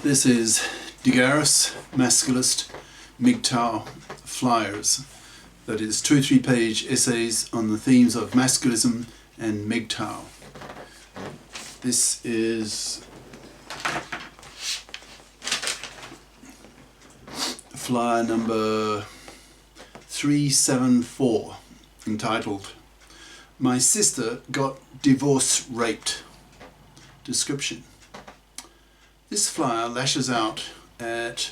This is GARIS, Masculist, MGTOW flyers. That is 2 or 3 page essays on the themes of masculism and MGTOW. This is flyer number 374, entitled "My Sister Got Divorce Raped." Description. This flyer lashes out at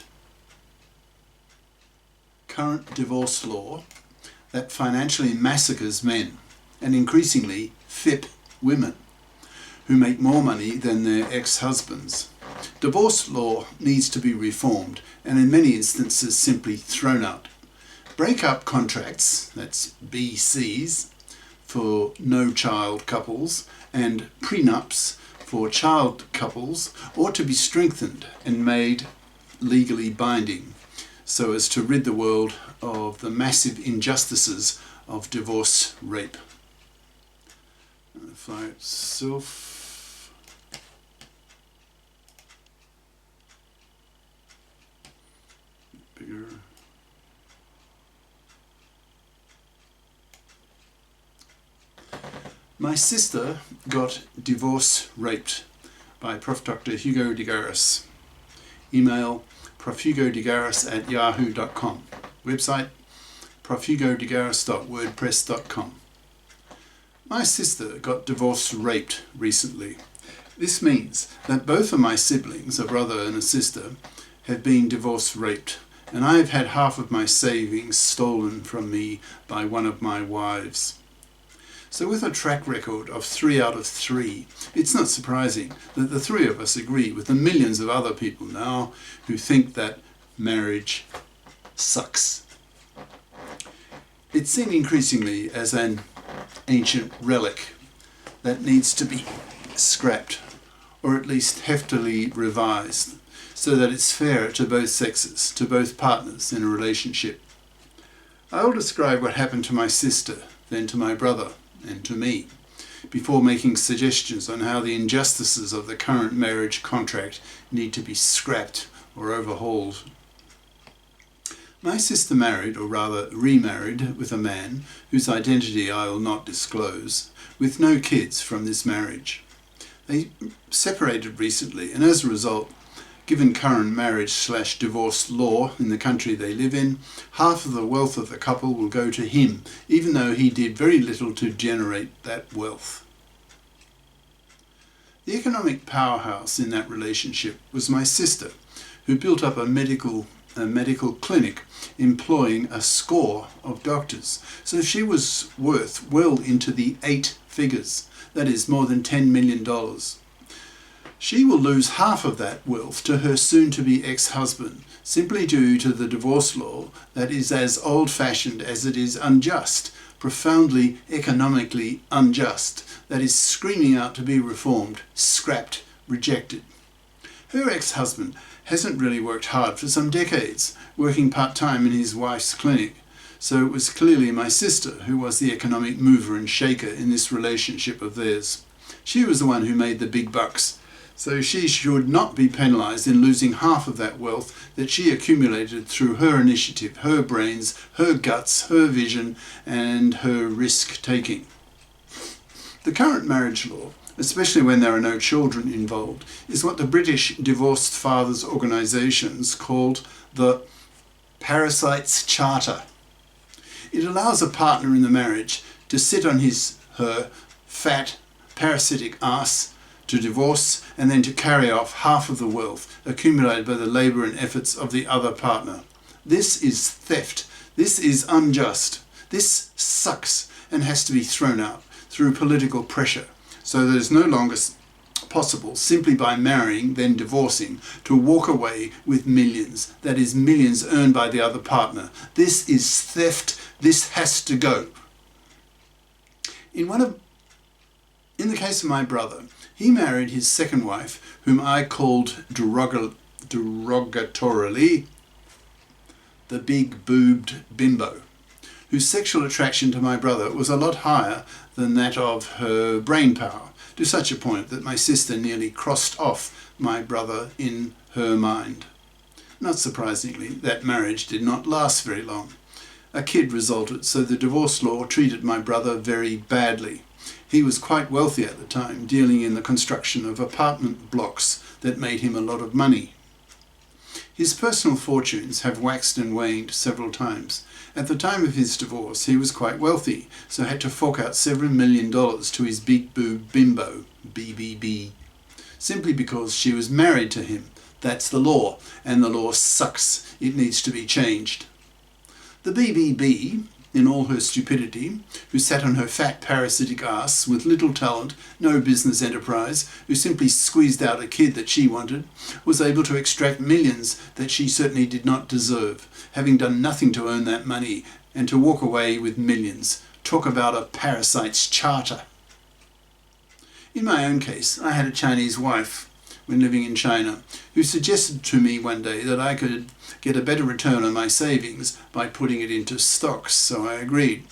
current divorce law that financially massacres men and increasingly FIP women who make more money than their ex-husbands. Divorce law needs to be reformed and in many instances simply thrown out. Breakup contracts, that's BCs, for no-child couples and prenups for child couples ought to be strengthened and made legally binding so as to rid the world of the massive injustices of divorce rape. The flyer itself. Bigger. My Sister Got Divorce Raped by Prof. Dr. Hugo de Garis. Email profhugodegaris@yahoo.com. Website profhugodegaris.wordpress.com. My sister got divorce raped recently. This means that both of my siblings, a brother and a sister, have been divorce raped, and I have had half of my savings stolen from me by one of my wives. So with a track record of 3 out of 3, it's not surprising that the 3 of us agree with the millions of other people now who think that marriage sucks. It's seen increasingly as an ancient relic that needs to be scrapped, or at least heftily revised, so that it's fair to both sexes, to both partners in a relationship. I will describe what happened to my sister, then to my brother, and to me, before making suggestions on how the injustices of the current marriage contract need to be scrapped or overhauled. My sister married, or rather remarried, with a man whose identity I will not disclose, with no kids from this marriage. They separated recently, and as a result, given current marriage/divorce law in the country they live in, half of the wealth of the couple will go to him, even though he did very little to generate that wealth. The economic powerhouse in that relationship was my sister, who built up a medical clinic employing a score of doctors. So she was worth well into the 8 figures, that is more than $10 million. She will lose half of that wealth to her soon-to-be ex-husband, simply due to the divorce law that is as old-fashioned as it is unjust, profoundly economically unjust, that is screaming out to be reformed, scrapped, rejected. Her ex-husband hasn't really worked hard for some decades, working part-time in his wife's clinic, so it was clearly my sister who was the economic mover and shaker in this relationship of theirs. She was the one who made the big bucks, so she should not be penalised in losing half of that wealth that she accumulated through her initiative, her brains, her guts, her vision, and her risk-taking. The current marriage law, especially when there are no children involved, is what the British divorced fathers' organisations called the Parasites Charter. It allows a partner in the marriage to sit on her fat, parasitic ass, to divorce, and then to carry off half of the wealth accumulated by the labour and efforts of the other partner. This is theft. This is unjust. This sucks and has to be thrown out through political pressure. So that it's no longer possible, simply by marrying, then divorcing, to walk away with millions. That is, millions earned by the other partner. This is theft. This has to go. In the case of my brother, he married his second wife, whom I called derogatorily the big-boobed bimbo, whose sexual attraction to my brother was a lot higher than that of her brain power, to such a point that my sister nearly crossed off my brother in her mind. Not surprisingly, that marriage did not last very long. A kid resulted, so the divorce law treated my brother very badly. He was quite wealthy at the time, dealing in the construction of apartment blocks that made him a lot of money. His personal fortunes have waxed and waned several times. At the time of his divorce, he was quite wealthy, so had to fork out several $1 million to his big boob bimbo, BBB, simply because she was married to him. That's the law, and the law sucks. It needs to be changed. The BBB, in all her stupidity, who sat on her fat parasitic ass with little talent, no business enterprise, who simply squeezed out a kid that she wanted, was able to extract millions that she certainly did not deserve, having done nothing to earn that money, and to walk away with millions. Talk about a parasite's charter. In my own case, I had a Chinese wife when living in China, who suggested to me one day that I could get a better return on my savings by putting it into stocks, so I agreed.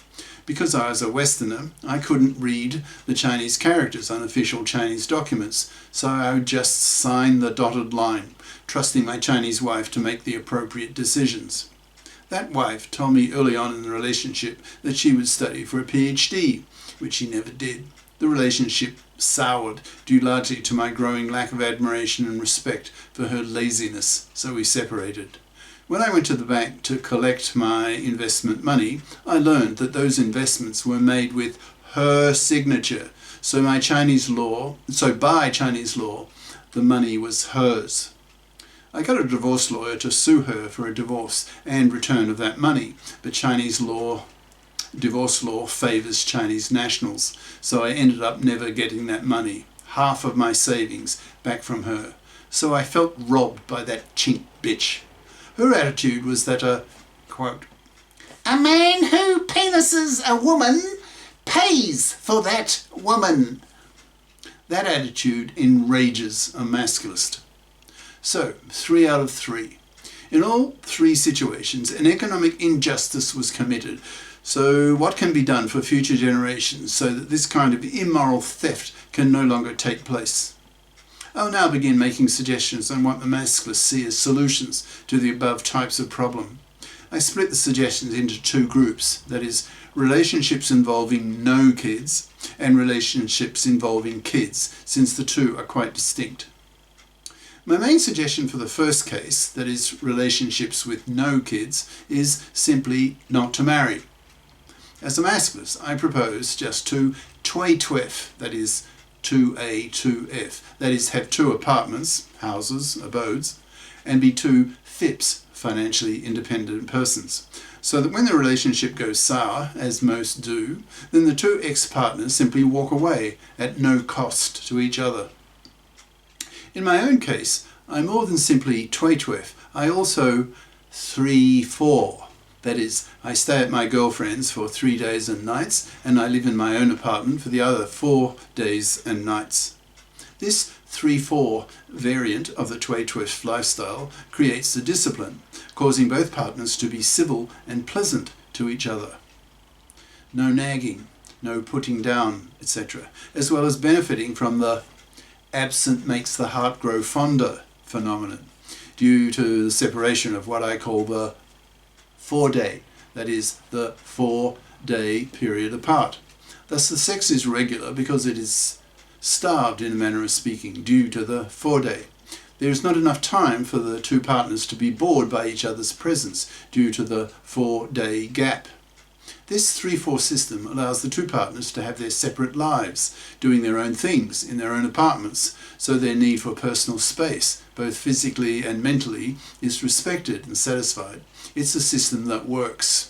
Because I was a Westerner, I couldn't read the Chinese characters on official Chinese documents, so I would just sign the dotted line, trusting my Chinese wife to make the appropriate decisions. That wife told me early on in the relationship that she would study for a PhD, which she never did. The relationship soured due largely to my growing lack of admiration and respect for her laziness, so we separated. When I went to the bank to collect my investment money, I learned that those investments were made with her signature, so by Chinese law, the money was hers. I got a divorce lawyer to sue her for a divorce and return of that money, but divorce law favours Chinese nationals, so I ended up never getting that money, half of my savings, back from her. So I felt robbed by that chink bitch. Her attitude was that quote, "A man who penises a woman pays for that woman." That attitude enrages a masculist. So, 3 out of 3. In all 3 situations, an economic injustice was committed. So what can be done for future generations so that this kind of immoral theft can no longer take place? I'll now begin making suggestions on what the masculists see as solutions to the above types of problem. I split the suggestions into 2 groups, that is, relationships involving no kids and relationships involving kids, since the 2 are quite distinct. My main suggestion for the first case, that is, relationships with no kids, is simply not to marry. As a masculist, I propose just to twef, that is, 2A, 2F, that is, have 2 apartments, houses, abodes, and be 2 FIPs, financially independent persons, so that when the relationship goes sour, as most do, then the 2 ex-partners simply walk away at no cost to each other. In my own case, I more than simply twef, I also 3-4. That is, I stay at my girlfriend's for 3 days and nights, and I live in my own apartment for the other 4 days and nights. This 3-4 variant of the twef lifestyle creates the discipline, causing both partners to be civil and pleasant to each other. No nagging, no putting down, etc., as well as benefiting from the absent makes the heart grow fonder phenomenon, due to the separation of what I call the 4-day, that is, the 4-day period apart. Thus the sex is regular because it is starved, in a manner of speaking, due to the 4-day. There is not enough time for the 2 partners to be bored by each other's presence due to the 4-day gap. This 3-4 system allows the 2 partners to have their separate lives, doing their own things in their own apartments, so their need for personal space, both physically and mentally, is respected and satisfied. It's a system that works.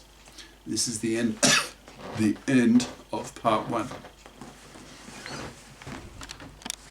This is the end of part 1.